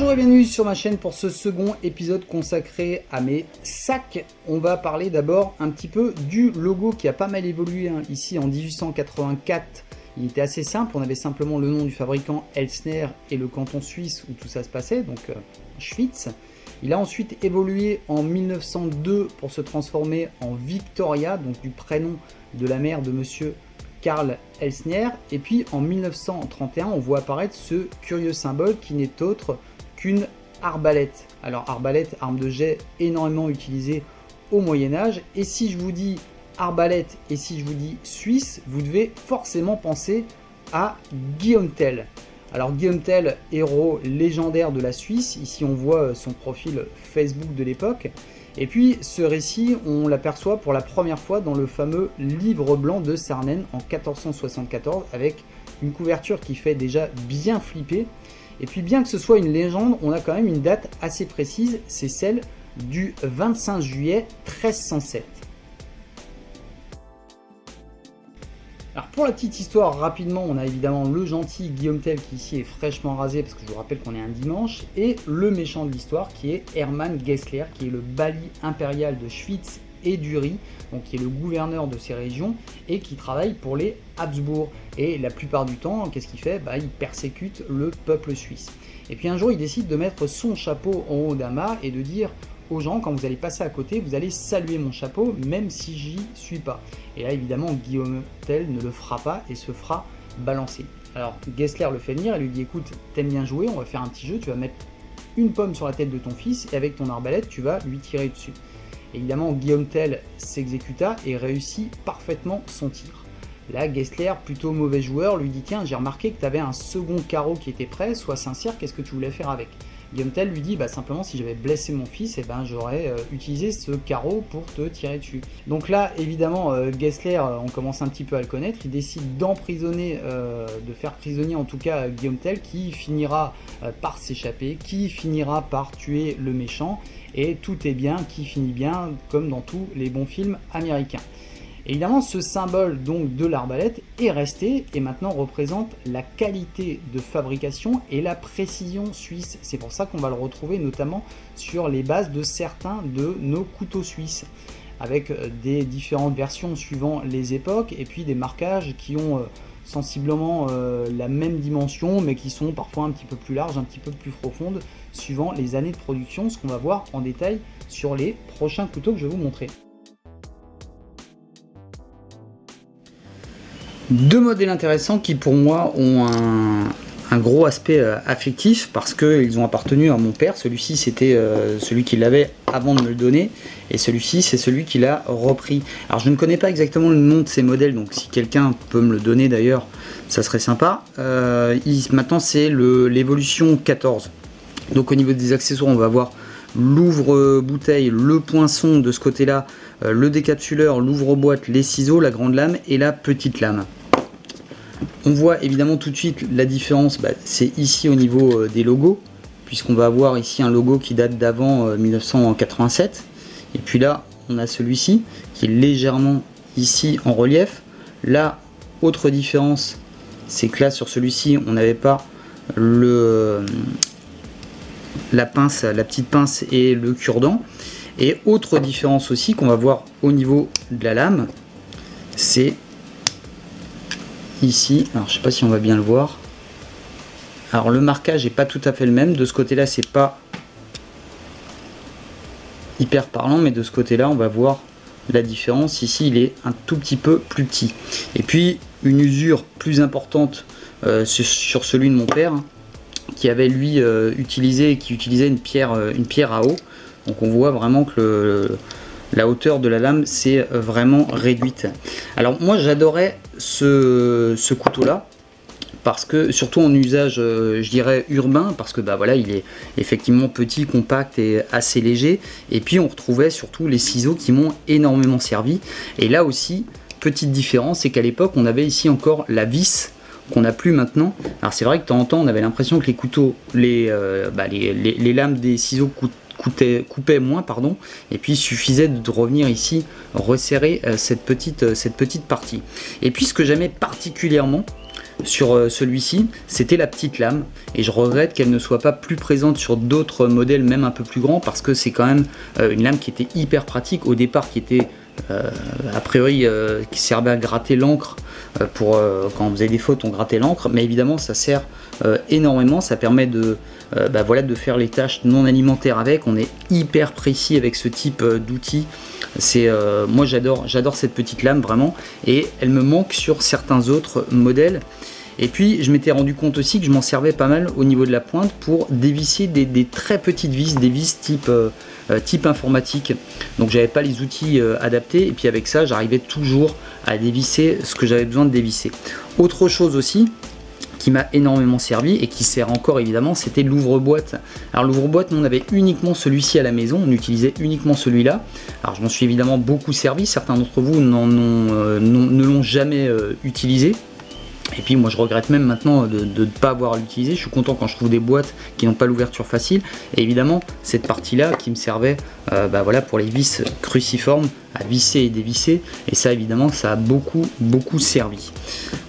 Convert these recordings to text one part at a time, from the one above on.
Bonjour et bienvenue sur ma chaîne pour ce second épisode consacré à mes sacs. On va parler d'abord un petit peu du logo qui a pas mal évolué hein. Ici en 1884, il était assez simple, on avait simplement le nom du fabricant Elsner et le canton suisse où tout ça se passait, donc Schwyz. Il a ensuite évolué en 1902 pour se transformer en Victoria, donc du prénom de la mère de monsieur Karl Elsner. Et puis en 1931, on voit apparaître ce curieux symbole qui n'est autre qu'une arbalète. Alors arbalète, arme de jet énormément utilisée au Moyen-Âge. Et si je vous dis arbalète et si je vous dis Suisse, vous devez forcément penser à Guillaume Tell. Alors Guillaume Tell, héros légendaire de la Suisse, ici on voit son profil Facebook de l'époque. Et puis ce récit, on l'aperçoit pour la première fois dans le fameux livre blanc de Sarnen en 1474 avec une couverture qui fait déjà bien flipper. Et puis bien que ce soit une légende, on a quand même une date assez précise, c'est celle du 25 juillet 1307. Alors pour la petite histoire, rapidement, on a évidemment le gentil Guillaume Tell qui ici est fraîchement rasé parce que je vous rappelle qu'on est un dimanche, et le méchant de l'histoire qui est Hermann Gessler, qui est le bailli impérial de Schwyz et d'Uri, donc qui est le gouverneur de ces régions et qui travaille pour les Habsbourg. Et la plupart du temps, qu'est-ce qu'il fait? Il persécute le peuple suisse. Et puis un jour, il décide de mettre son chapeau en haut d'un mât et de dire aux gens, quand vous allez passer à côté, vous allez saluer mon chapeau, même si j'y suis pas. Et là, évidemment, Guillaume Tell ne le fera pas et se fera balancer. Alors, Gessler le fait venir et lui dit, écoute, t'aimes bien jouer, on va faire un petit jeu, tu vas mettre une pomme sur la tête de ton fils et avec ton arbalète, tu vas lui tirer dessus. Et évidemment, Guillaume Tell s'exécuta et réussit parfaitement son tir. Là, Gessler, plutôt mauvais joueur, lui dit, tiens, j'ai remarqué que tu avais un second carreau qui était prêt, sois sincère, qu'est-ce que tu voulais faire avec? Guillaume Tell lui dit simplement si j'avais blessé mon fils, j'aurais utilisé ce carreau pour te tirer dessus. Donc là évidemment Gessler, on commence un petit peu à le connaître, il décide d'emprisonner, de faire prisonnier en tout cas Guillaume Tell, qui finira par s'échapper, qui finira par tuer le méchant, et tout est bien qui finit bien comme dans tous les bons films américains. Évidemment, ce symbole donc de l'arbalète est resté et maintenant représente la qualité de fabrication et la précision suisse. C'est pour ça qu'on va le retrouver notamment sur les bases de certains de nos couteaux suisses, avec des différentes versions suivant les époques et puis des marquages qui ont sensiblement la même dimension mais qui sont parfois un petit peu plus larges, un petit peu plus profondes suivant les années de production, ce qu'on va voir en détail sur les prochains couteaux que je vais vous montrer. Deux modèles intéressants qui pour moi ont un gros aspect affectif parce qu'ils ont appartenu à mon père. Celui-ci c'était celui qui l'avait avant de me le donner et celui-ci c'est celui qui l'a repris. Alors je ne connais pas exactement le nom de ces modèles, donc si quelqu'un peut me le donner d'ailleurs ça serait sympa. Maintenant c'est l'évolution 14. Donc au niveau des accessoires on va avoir l'ouvre-bouteille, le poinçon de ce côté-là, le décapsuleur, l'ouvre-boîte, les ciseaux, la grande lame et la petite lame. On voit évidemment tout de suite la différence, c'est ici au niveau des logos, puisqu'on va avoir ici un logo qui date d'avant 1987. Et puis là, on a celui-ci qui est légèrement ici en relief. Là, autre différence, c'est que là sur celui-ci, on n'avait pas la pince, la petite pince et le cure-dent. Et autre différence aussi qu'on va voir au niveau de la lame, c'est ici, alors je sais pas si on va bien le voir. Alors le marquage n'est pas tout à fait le même, de ce côté là c'est pas hyper parlant, mais de ce côté là on va voir la différence. Ici il est un tout petit peu plus petit. Et puis une usure plus importante sur celui de mon père, qui avait lui utilisait une pierre à eau. Donc on voit vraiment que la hauteur de la lame s'est vraiment réduite. Alors moi j'adorais ce couteau là parce que surtout en usage je dirais urbain, parce que voilà, il est effectivement petit, compact et assez léger. Et puis on retrouvait surtout les ciseaux qui m'ont énormément servi. Et là aussi petite différence, c'est qu'à l'époque on avait ici encore la vis qu'on n'a plus maintenant. Alors c'est vrai que de temps en temps on avait l'impression que les couteaux, les lames des ciseaux coupait moins, pardon, et puis il suffisait de revenir ici resserrer cette petite partie. Et puis ce que j'aimais particulièrement, sur celui-ci, c'était la petite lame, et je regrette qu'elle ne soit pas plus présente sur d'autres modèles, même un peu plus grands, parce que c'est quand même une lame qui était hyper pratique au départ, qui était a priori qui servait à gratter l'encre pour quand on faisait des fautes on grattait l'encre, mais évidemment ça sert énormément, ça permet de voilà, de faire les tâches non alimentaires avec. On est hyper précis avec ce type d'outil. C'est moi j'adore cette petite lame vraiment, et elle me manque sur certains autres modèles. Et puis je m'étais rendu compte aussi que je m'en servais pas mal au niveau de la pointe pour dévisser des très petites vis, des vis type informatique. Donc j'avais pas les outils adaptés, et puis avec ça j'arrivais toujours à dévisser ce que j'avais besoin de dévisser. Autre chose aussi qui m'a énormément servi et qui sert encore évidemment, c'était l'ouvre-boîte. Alors l'ouvre-boîte, nous on avait uniquement celui-ci à la maison, on utilisait uniquement celui-là. Alors je m'en suis évidemment beaucoup servi, certains d'entre vous ne l'ont jamais utilisé. Et puis moi je regrette même maintenant de ne pas avoir l'utilisé. Je suis content quand je trouve des boîtes qui n'ont pas l'ouverture facile. Et évidemment cette partie là qui me servait voilà, pour les vis cruciformes à visser et dévisser. Et ça évidemment ça a beaucoup servi.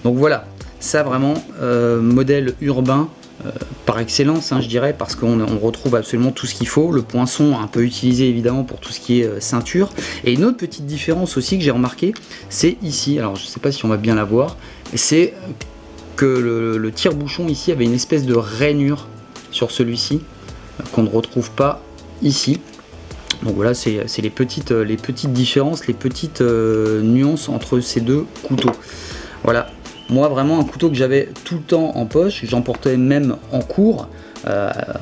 Donc voilà, ça vraiment modèle urbain par excellence, hein, je dirais, parce qu'on retrouve absolument tout ce qu'il faut. Le poinçon un peu utilisé évidemment pour tout ce qui est ceinture. Et une autre petite différence aussi que j'ai remarqué, c'est ici, alors je sais pas si on va bien la voir, c'est que le tire-bouchon ici avait une espèce de rainure sur celui-ci qu'on ne retrouve pas ici. Donc voilà, c'est les petites différences, les petites nuances entre ces deux couteaux. Voilà. Moi vraiment un couteau que j'avais tout le temps en poche, j'emportais même en cours,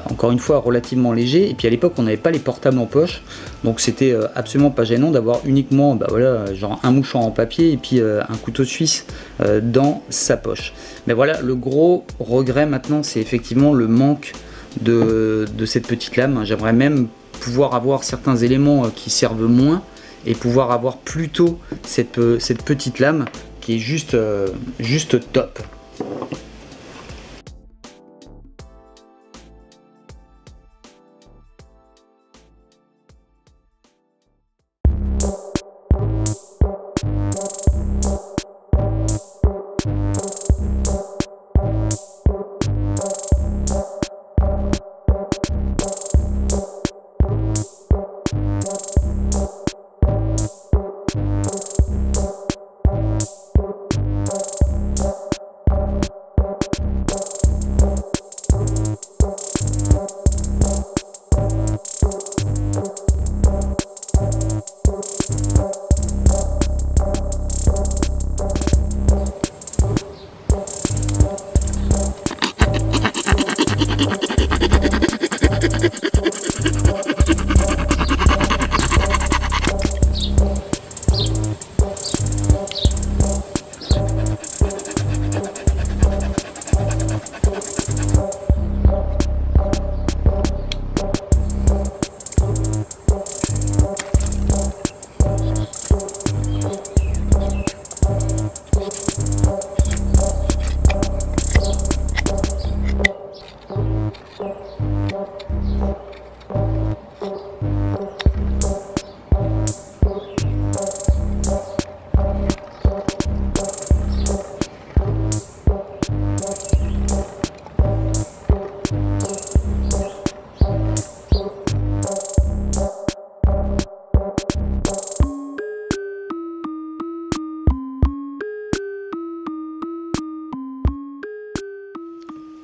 encore une fois relativement léger, et puis à l'époque on n'avait pas les portables en poche, donc c'était absolument pas gênant d'avoir uniquement voilà, genre un mouchoir en papier et puis un couteau suisse dans sa poche. Mais voilà, le gros regret maintenant c'est effectivement le manque de cette petite lame. J'aimerais même pouvoir avoir certains éléments qui servent moins et pouvoir avoir plutôt cette petite lame qui est juste top.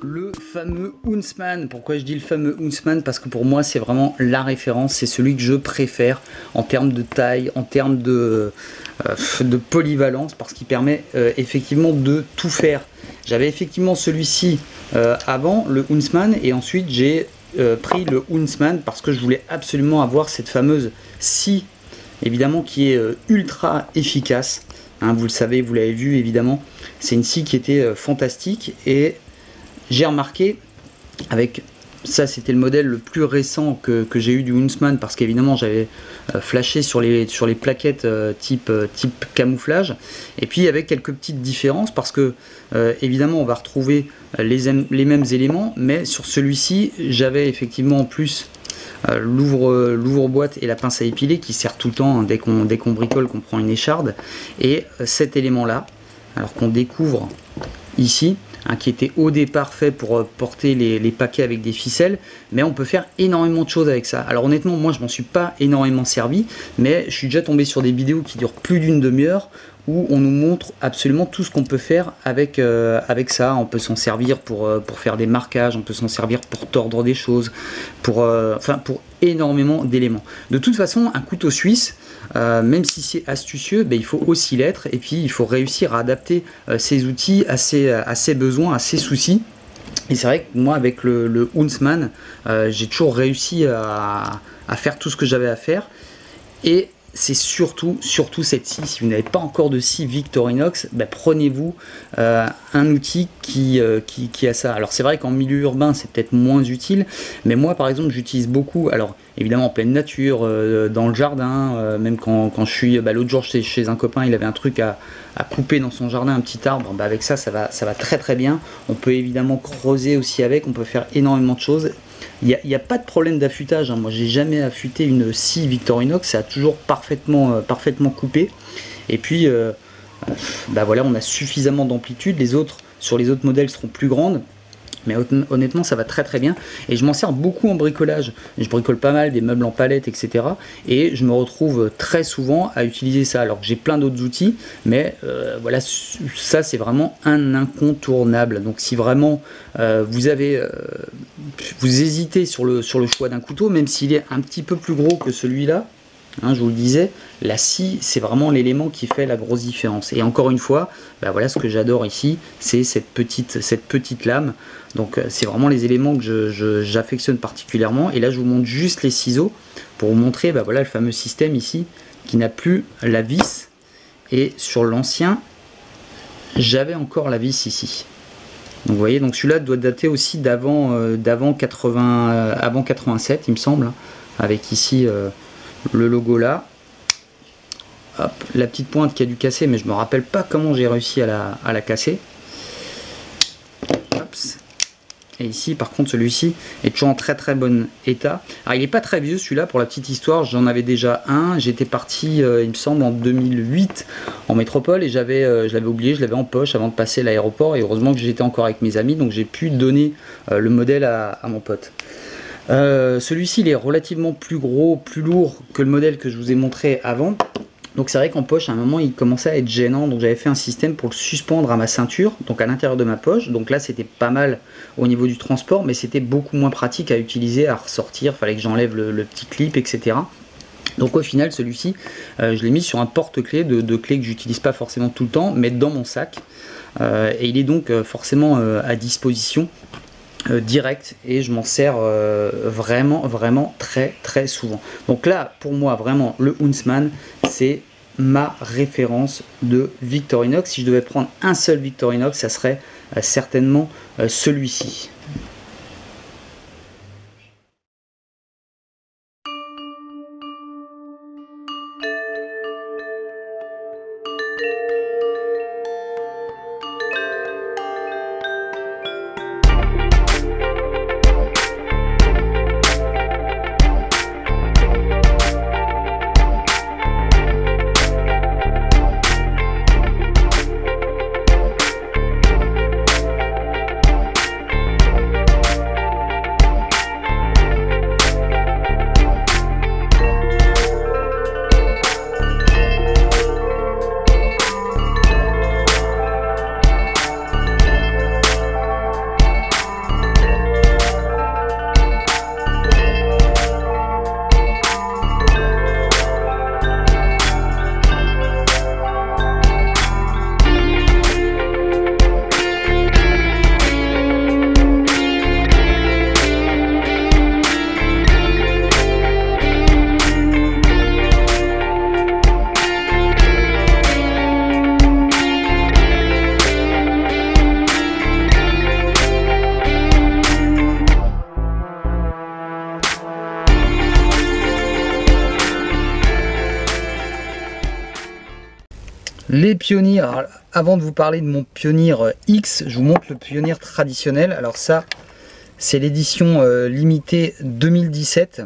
Le fameux Huntsman. Pourquoi je dis le fameux Huntsman? Parce que pour moi c'est vraiment la référence, c'est celui que je préfère en termes de taille, en termes de polyvalence, parce qu'il permet effectivement de tout faire. J'avais effectivement celui-ci avant, le Huntsman, et ensuite j'ai pris le Huntsman parce que je voulais absolument avoir cette fameuse scie, évidemment, qui est ultra efficace, hein, vous le savez, vous l'avez vu évidemment, c'est une scie qui était fantastique. Et j'ai remarqué, avec ça c'était le modèle le plus récent que j'ai eu du Huntsman, parce qu'évidemment j'avais flashé sur les plaquettes type camouflage, et puis avec quelques petites différences, parce que évidemment on va retrouver les mêmes éléments, mais sur celui-ci j'avais effectivement en plus l'ouvre-boîte et la pince à épiler qui sert tout le temps, hein, dès qu'on bricole, qu'on prend une écharde, et cet élément là, alors qu'on découvre ici, hein, qui était au départ fait pour porter les paquets avec des ficelles, mais on peut faire énormément de choses avec ça. Alors honnêtement, moi je m'en suis pas énormément servi, mais je suis déjà tombé sur des vidéos qui durent plus d'une demi-heure, où on nous montre absolument tout ce qu'on peut faire avec, avec ça. On peut s'en servir pour faire des marquages, on peut s'en servir pour tordre des choses, pour énormément d'éléments. De toute façon, un couteau suisse, même si c'est astucieux, ben, il faut aussi l'être, et puis il faut réussir à adapter ses outils à ses besoins, à ses soucis. Et c'est vrai que moi, avec le Huntsman, j'ai toujours réussi à faire tout ce que j'avais à faire. Et c'est surtout cette scie. Si vous n'avez pas encore de scie Victorinox, ben prenez-vous un outil qui a ça. Alors c'est vrai qu'en milieu urbain c'est peut-être moins utile, mais moi par exemple j'utilise beaucoup, alors évidemment en pleine nature, dans le jardin, même quand je suis, l'autre jour chez un copain, il avait un truc à couper dans son jardin, un petit arbre, avec ça va très très bien. On peut évidemment creuser aussi avec, on peut faire énormément de choses. Il n'y a pas de problème d'affûtage, hein. Moi j'ai jamais affûté une scie Victorinox, ça a toujours parfaitement coupé. Et puis voilà, on a suffisamment d'amplitude. Sur les autres modèles seront plus grandes, mais honnêtement ça va très très bien. Et je m'en sers beaucoup en bricolage, je bricole pas mal des meubles en palette, etc. Et je me retrouve très souvent à utiliser ça, alors que j'ai plein d'autres outils, mais voilà, ça c'est vraiment un incontournable. Donc si vraiment vous hésitez sur le choix d'un couteau, même s'il est un petit peu plus gros que celui-là, hein, je vous le disais, la scie c'est vraiment l'élément qui fait la grosse différence. Et encore une fois, voilà, ce que j'adore ici, c'est cette petite lame. Donc c'est vraiment les éléments que j'affectionne particulièrement. Et là je vous montre juste les ciseaux pour vous montrer voilà, le fameux système ici qui n'a plus la vis. Et sur l'ancien, j'avais encore la vis ici. Donc vous voyez, donc celui-là doit dater aussi d'avant 87 il me semble, avec ici le logo là. Hop, la petite pointe qui a dû casser, mais je me rappelle pas comment j'ai réussi à la casser. Hop. Et ici par contre celui-ci est toujours en très très bon état. Alors il n'est pas très vieux celui-là, pour la petite histoire, j'en avais déjà un. J'étais parti il me semble en 2008 en métropole, et je l'avais oublié, je l'avais en poche avant de passer l'aéroport, et heureusement que j'étais encore avec mes amis, donc j'ai pu donner le modèle à mon pote. Celui-ci il est relativement plus gros, plus lourd que le modèle que je vous ai montré avant. Donc c'est vrai qu'en poche à un moment il commençait à être gênant, donc j'avais fait un système pour le suspendre à ma ceinture, donc à l'intérieur de ma poche. Donc là c'était pas mal au niveau du transport, mais c'était beaucoup moins pratique à utiliser, à ressortir, fallait que j'enlève le petit clip, etc. Donc au final celui-ci je l'ai mis sur un porte-clés de clés que j'utilise pas forcément tout le temps, mais dans mon sac, et il est donc forcément à disposition direct, et je m'en sers vraiment très très souvent. Donc là pour moi vraiment le Huntsman c'est ma référence de Victorinox. Si je devais prendre un seul Victorinox, ça serait certainement celui-ci. Les Pioneer, alors, avant de vous parler de mon Pioneer X, je vous montre le Pioneer traditionnel. Alors ça, c'est l'édition limitée 2017.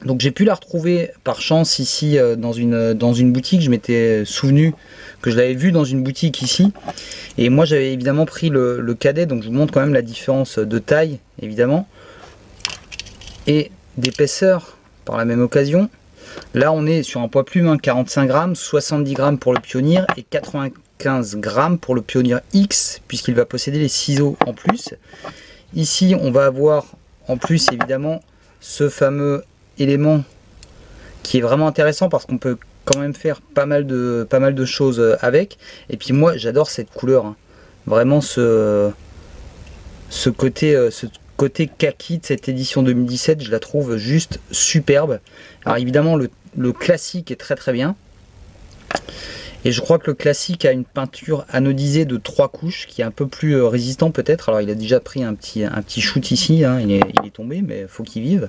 Donc j'ai pu la retrouver par chance ici dans une boutique. Je m'étais souvenu que je l'avais vue dans une boutique ici. Et moi j'avais évidemment pris le cadet, donc je vous montre quand même la différence de taille évidemment. Et d'épaisseur par la même occasion. Là on est sur un poids plume, 45 grammes, 70 grammes pour le Pioneer et 95 grammes pour le Pioneer X, puisqu'il va posséder les ciseaux en plus. Ici on va avoir en plus évidemment ce fameux élément qui est vraiment intéressant parce qu'on peut quand même faire pas mal de choses avec. Et puis moi j'adore cette couleur, hein. Vraiment ce côté kaki de cette édition 2017, je la trouve juste superbe. Alors évidemment le classique est très très bien. Et je crois que le classique a une peinture anodisée de 3 couches qui est un peu plus résistant peut-être. Alors il a déjà pris un petit shoot ici, hein. Il est tombé, mais il faut qu'il vive.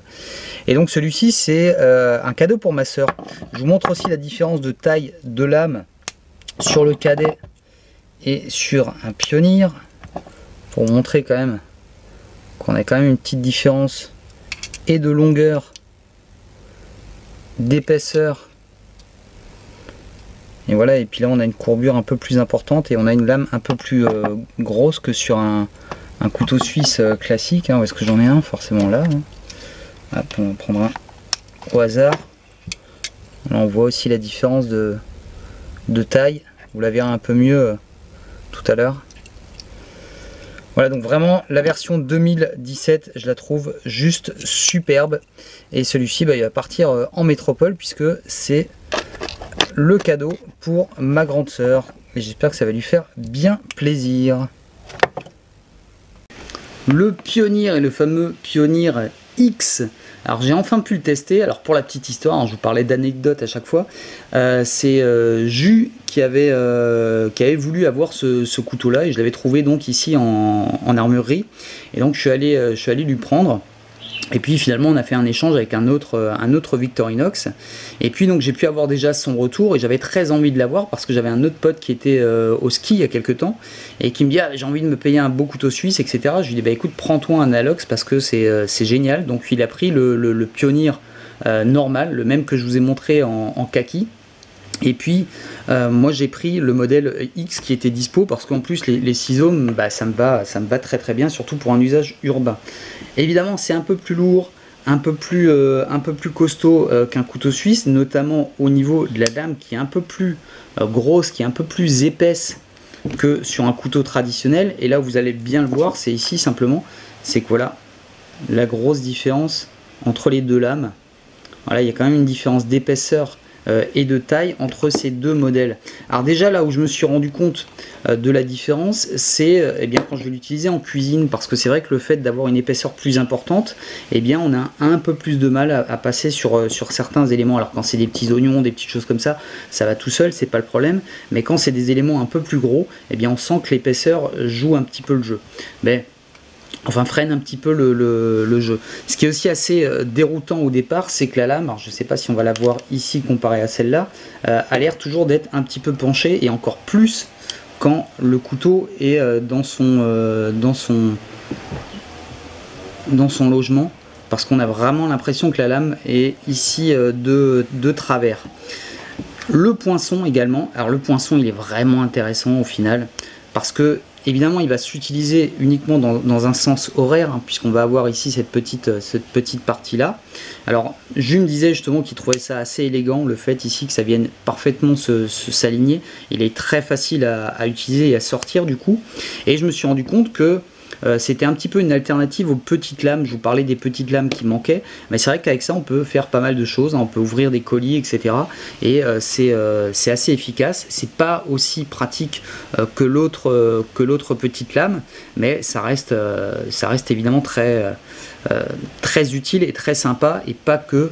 Et donc celui-ci c'est un cadeau pour ma soeur. Je vous montre aussi la différence de taille de lame sur le cadet et sur un Pioneer. Pour vous montrer quand même qu'on a quand même une petite différence et de longueur, d'épaisseur. Et voilà, et puis là on a une courbure un peu plus importante et on a une lame un peu plus grosse que sur un couteau suisse classique, hein. Où est-ce que j'en ai un? Forcément là, hein. Hop, on va prendre un au hasard. Là on voit aussi la différence de taille, vous la verrez un peu mieux tout à l'heure. Voilà, donc vraiment la version 2017 je la trouve juste superbe. Et celui-ci il va partir en métropole puisque c'est le cadeau pour ma grande sœur et j'espère que ça va lui faire bien plaisir. Le Pioneer et le fameux Pioneer X. Alors j'ai enfin pu le tester. Alors pour la petite histoire, hein, je vous parlais d'anecdotes à chaque fois. C'est Jus qui avait voulu avoir ce couteau là et je l'avais trouvé donc ici en armurerie. Et donc je suis allé lui prendre. Et puis finalement on a fait un échange avec un autre Victorinox. Et puis donc j'ai pu avoir déjà son retour et j'avais très envie de l'avoir parce que j'avais un autre pote qui était au ski il y a quelques temps et qui me dit ah, j'ai envie de me payer un beau couteau suisse, etc. Je lui dis bah écoute, prends-toi un Alox parce que c'est génial. Donc il a pris le Pioneer normal, le même que je vous ai montré en kaki. Et puis moi j'ai pris le modèle X qui était dispo parce qu'en plus les ciseaux bah, ça me va très très bien, surtout pour un usage urbain. Évidemment c'est un peu plus lourd, un peu plus costaud qu'un couteau suisse, notamment au niveau de la lame qui est un peu plus grosse, qui est un peu plus épaisse que sur un couteau traditionnel. Et là vous allez bien le voir, c'est ici simplement, c'est que voilà la grosse différence entre les deux lames. Voilà, il y a quand même une différence d'épaisseur et de taille entre ces deux modèles. Alors déjà là où je me suis rendu compte de la différence, c'est eh bien quand je vais l'utiliser en cuisine, parce que c'est vrai que le fait d'avoir une épaisseur plus importante, eh bien on a un peu plus de mal à passer sur certains éléments. Alors quand c'est des petits oignons, des petites choses comme ça, ça va tout seul, c'est pas le problème, mais quand c'est des éléments un peu plus gros, eh bien on sent que l'épaisseur joue un petit peu le jeu. Mais enfin freine un petit peu le jeu. Ce qui est aussi assez déroutant au départ, c'est que la lame, alors je ne sais pas si on va la voir ici comparée à celle-là, a l'air toujours d'être un petit peu penchée, et encore plus quand le couteau est dans son logement, parce qu'on a vraiment l'impression que la lame est ici de travers. Le poinçon également, alors le poinçon il est vraiment intéressant au final, parce que évidemment, il va s'utiliser uniquement dans un sens horaire, hein, puisqu'on va avoir ici cette petite partie-là. Alors, Jules me disait justement qu'il trouvait ça assez élégant, le fait ici que ça vienne parfaitement s'aligner. Il est très facile à utiliser et à sortir du coup. Et je me suis rendu compte que c'était un petit peu une alternative aux petites lames. Je vous parlais des petites lames qui manquaient, mais c'est vrai qu'avec ça on peut faire pas mal de choses, on peut ouvrir des colis, etc. Et c'est assez efficace. C'est pas aussi pratique que l'autre petite lame, mais ça reste évidemment très utile et très sympa, et pas que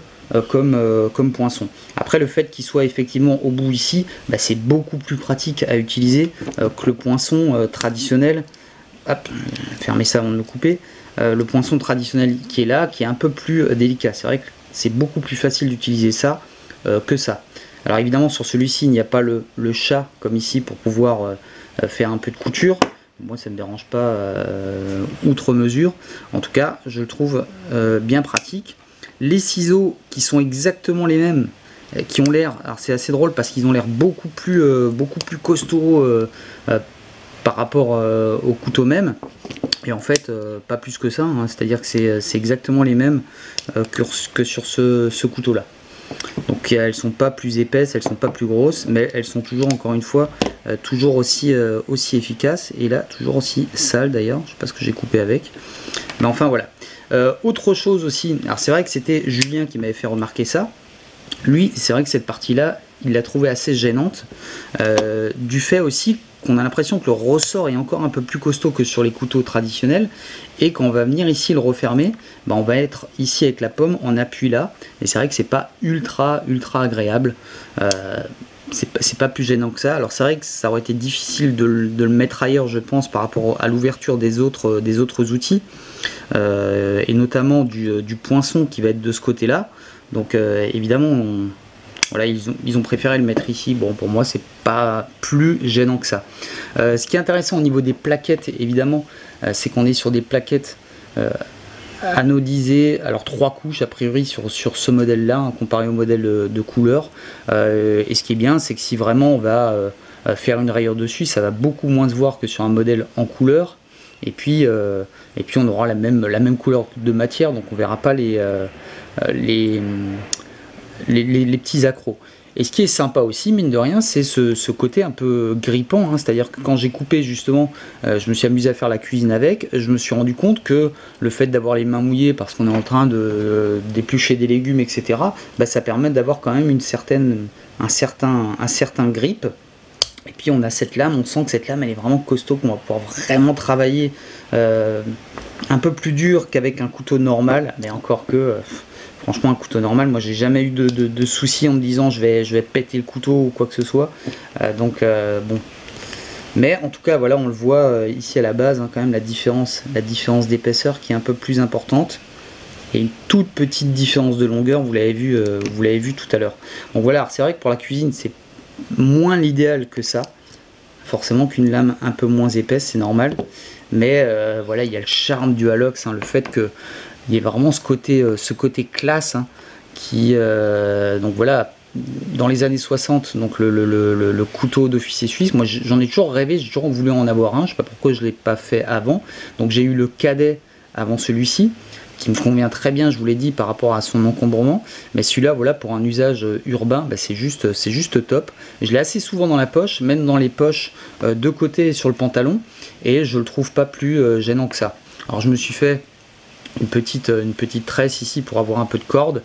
comme poinçon. Après, le fait qu'il soit effectivement au bout ici, bah, c'est beaucoup plus pratique à utiliser que le poinçon traditionnel. Hop, fermez ça avant de le couper. Le poinçon traditionnel qui est là, qui est un peu plus délicat. C'est vrai que c'est beaucoup plus facile d'utiliser ça que ça. Alors évidemment sur celui-ci il n'y a pas le chat comme ici pour pouvoir faire un peu de couture. Moi ça ne me dérange pas outre mesure. En tout cas je le trouve bien pratique. Les ciseaux qui sont exactement les mêmes, qui ont l'air, alors c'est assez drôle parce qu'ils ont l'air beaucoup plus costauds par rapport au couteau même. Et en fait, pas plus que ça, hein, c'est-à-dire que c'est exactement les mêmes que sur ce couteau-là. Donc elles sont pas plus épaisses, elles sont pas plus grosses, mais elles sont toujours, encore une fois, toujours aussi efficaces. Et là, toujours aussi sales d'ailleurs, je sais pas ce que j'ai coupé avec. Mais enfin voilà. Autre chose aussi, alors c'est vrai que c'était Julien qui m'avait fait remarquer ça. Lui, c'est vrai que cette partie-là, il l'a trouvée assez gênante, du fait aussi qu'on a l'impression que le ressort est encore un peu plus costaud que sur les couteaux traditionnels, et quand on va venir ici le refermer, bah on va être ici avec la pomme en appui là, et c'est vrai que c'est pas ultra agréable. C'est pas plus gênant que ça. Alors c'est vrai que ça aurait été difficile de le mettre ailleurs, je pense, par rapport à l'ouverture des autres outils, et notamment du poinçon qui va être de ce côté là. Donc évidemment voilà, ils ont préféré le mettre ici. Bon, pour moi c'est pas plus gênant que ça. Ce qui est intéressant au niveau des plaquettes, évidemment, c'est qu'on est sur des plaquettes anodisées, alors 3 couches a priori sur ce modèle là, hein, comparé au modèle de couleur. Et ce qui est bien, c'est que si vraiment on va faire une rayure dessus, ça va beaucoup moins se voir que sur un modèle en couleur. Et puis on aura la même couleur de matière, donc on verra pas les petits accros. Et ce qui est sympa aussi, mine de rien, c'est ce côté un peu grippant, hein. C'est-à-dire que quand j'ai coupé justement, je me suis amusé à faire la cuisine avec, je me suis rendu compte que le fait d'avoir les mains mouillées parce qu'on est en train d'éplucher des légumes, etc., bah, ça permet d'avoir quand même un certain grip. Et puis on a cette lame, on sent que cette lame elle est vraiment costaud, qu'on va pouvoir vraiment travailler un peu plus dur qu'avec un couteau normal, mais encore que... franchement, un couteau normal, moi j'ai jamais eu de soucis en me disant je vais péter le couteau ou quoi que ce soit. Donc bon. Mais en tout cas, voilà, on le voit ici à la base, hein, quand même la différence d'épaisseur qui est un peu plus importante. Et une toute petite différence de longueur, vous l'avez vu tout à l'heure. Donc voilà, c'est vrai que pour la cuisine, c'est moins l'idéal que ça. Forcément qu'une lame un peu moins épaisse, c'est normal. Mais voilà, il y a le charme du Halox, hein, le fait que il y a vraiment ce côté classe, hein, qui donc voilà, dans les années 60, donc le couteau d'officier suisse, moi j'en ai toujours rêvé, j'ai toujours voulu en avoir un, je sais pas pourquoi je l'ai pas fait avant. Donc j'ai eu le cadet avant celui-ci, qui me convient très bien, je vous l'ai dit, par rapport à son encombrement, mais celui-là, voilà, pour un usage urbain, bah, c'est juste top. Je l'ai assez souvent dans la poche, même dans les poches de côté sur le pantalon, et je le trouve pas plus gênant que ça. Alors je me suis fait une petite tresse ici pour avoir un peu de corde,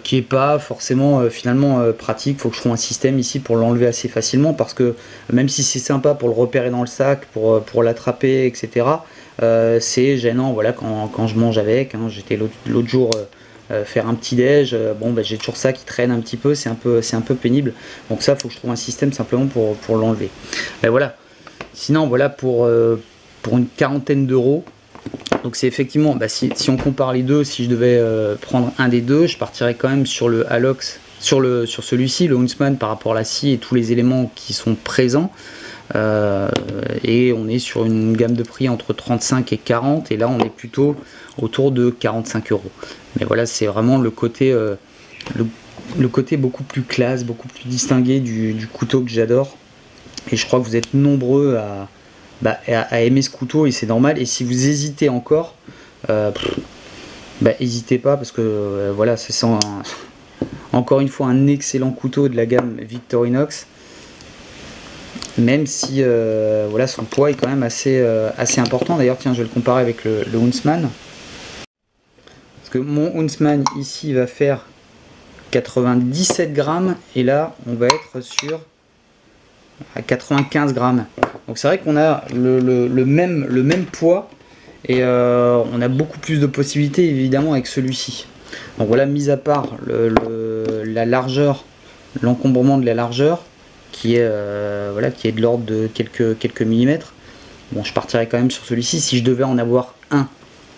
qui est pas forcément finalement pratique. Faut que je trouve un système ici pour l'enlever assez facilement, parce que même si c'est sympa pour le repérer dans le sac, pour l'attraper, etc., c'est gênant, voilà, quand je mange avec, hein. J'étais l'autre jour faire un petit déj, bon bah, j'ai toujours ça qui traîne un petit peu, c'est un peu pénible. Donc ça, faut que je trouve un système simplement pour l'enlever. Mais voilà, sinon voilà, pour une quarantaine d'euros. Donc c'est effectivement, bah, si on compare les deux, si je devais prendre un des deux, je partirais quand même sur le Halox, sur celui-ci, le Huntsman, par rapport à la scie et tous les éléments qui sont présents. Et on est sur une gamme de prix entre 35 et 40, et là on est plutôt autour de 45 euros. Mais voilà, c'est vraiment le côté beaucoup plus classe, beaucoup plus distingué du couteau que j'adore. Et je crois que vous êtes nombreux à aimer ce couteau, et c'est normal. Et si vous hésitez encore, n'hésitez pas, parce que voilà, c'est encore une fois un excellent couteau de la gamme Victorinox, même si voilà, son poids est quand même assez important. D'ailleurs, tiens, je vais le comparer avec le Huntsman, parce que mon Huntsman ici va faire 97 grammes, et là on va être sur à 95 grammes. Donc c'est vrai qu'on a le même poids, et on a beaucoup plus de possibilités évidemment avec celui-ci. Donc voilà, mis à part la largeur, l'encombrement de la largeur, qui est de l'ordre de quelques millimètres. Bon, je partirais quand même sur celui-ci si je devais en avoir un.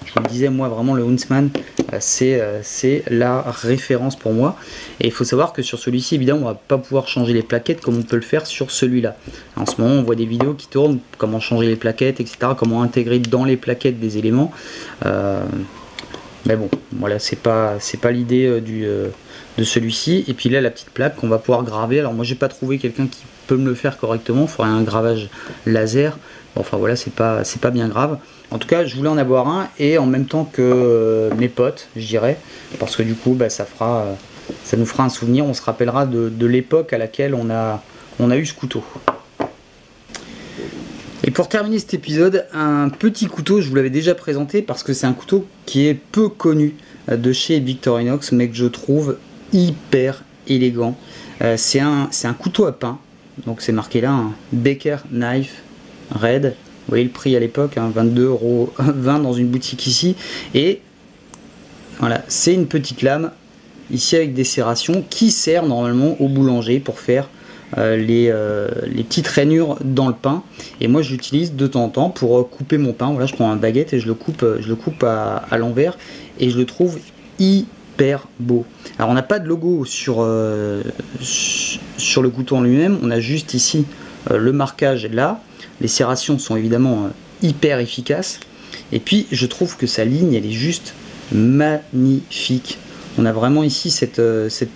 Je vous le disais, moi vraiment le Huntsman, c'est la référence pour moi. Et il faut savoir que sur celui-ci, évidemment, on va pas pouvoir changer les plaquettes comme on peut le faire sur celui-là. En ce moment, on voit des vidéos qui tournent, comment changer les plaquettes, etc., comment intégrer dans les plaquettes des éléments. Mais bon, voilà, c'est pas l'idée de celui-ci. Et puis là, la petite plaque qu'on va pouvoir graver. Alors moi, j'ai pas trouvé quelqu'un qui peut me le faire correctement. Il faudrait un gravage laser. Bon, enfin voilà, c'est pas bien grave. En tout cas, je voulais en avoir un et en même temps que mes potes, je dirais, parce que du coup, bah, ça nous fera un souvenir. On se rappellera de l'époque à laquelle on a eu ce couteau. Et pour terminer cet épisode, un petit couteau, je vous l'avais déjà présenté parce que c'est un couteau qui est peu connu de chez Victorinox, mais que je trouve hyper élégant. C'est un couteau à pain, donc c'est marqué là, un Becker Knife Red. Vous voyez le prix à l'époque, hein, 22,20 € dans une boutique ici. Et voilà, c'est une petite lame ici avec des serrations qui sert normalement au boulanger pour faire les petites rainures dans le pain. Et moi je l'utilise de temps en temps pour couper mon pain. Voilà, je prends une baguette et je le coupe à l'envers et je le trouve hyper beau. Alors on n'a pas de logo sur le couteau en lui-même, on a juste ici le marquage là. Les serrations sont évidemment hyper efficaces et puis je trouve que sa ligne elle est juste magnifique. On a vraiment ici cette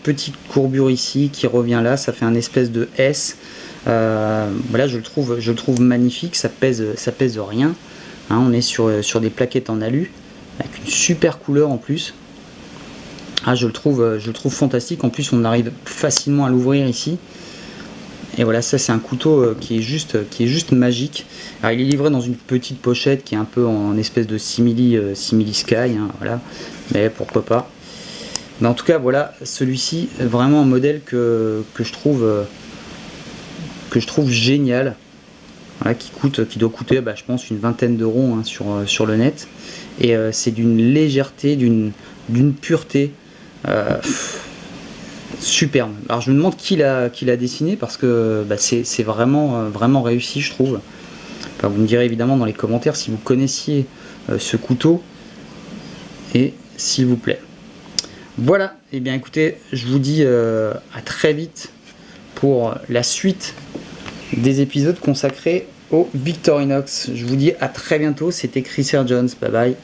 petite courbure ici qui revient là, ça fait un espèce de S. Voilà, je le trouve magnifique, ça pèse rien. Hein, on est sur des plaquettes en alu avec une super couleur en plus. Ah, je le trouve fantastique. En plus, on arrive facilement à l'ouvrir ici. Et voilà, ça c'est un couteau qui est juste magique. Alors, il est livré dans une petite pochette qui est un peu en espèce de simili sky, hein, voilà. Mais pourquoi pas. Mais en tout cas, voilà, celui-ci est vraiment un modèle que je trouve génial. Voilà, qui doit coûter, bah, je pense, une vingtaine d'euros hein, sur le net. Et c'est d'une légèreté, d'une pureté superbe. Alors je me demande qui l'a dessiné parce que bah, c'est vraiment réussi, je trouve. Enfin, vous me direz évidemment dans les commentaires si vous connaissiez ce couteau et s'il vous plaît. Voilà, et bien écoutez, je vous dis à très vite pour la suite des épisodes consacrés au Victorinox. Je vous dis à très bientôt, c'était Chris R. Jones, bye bye.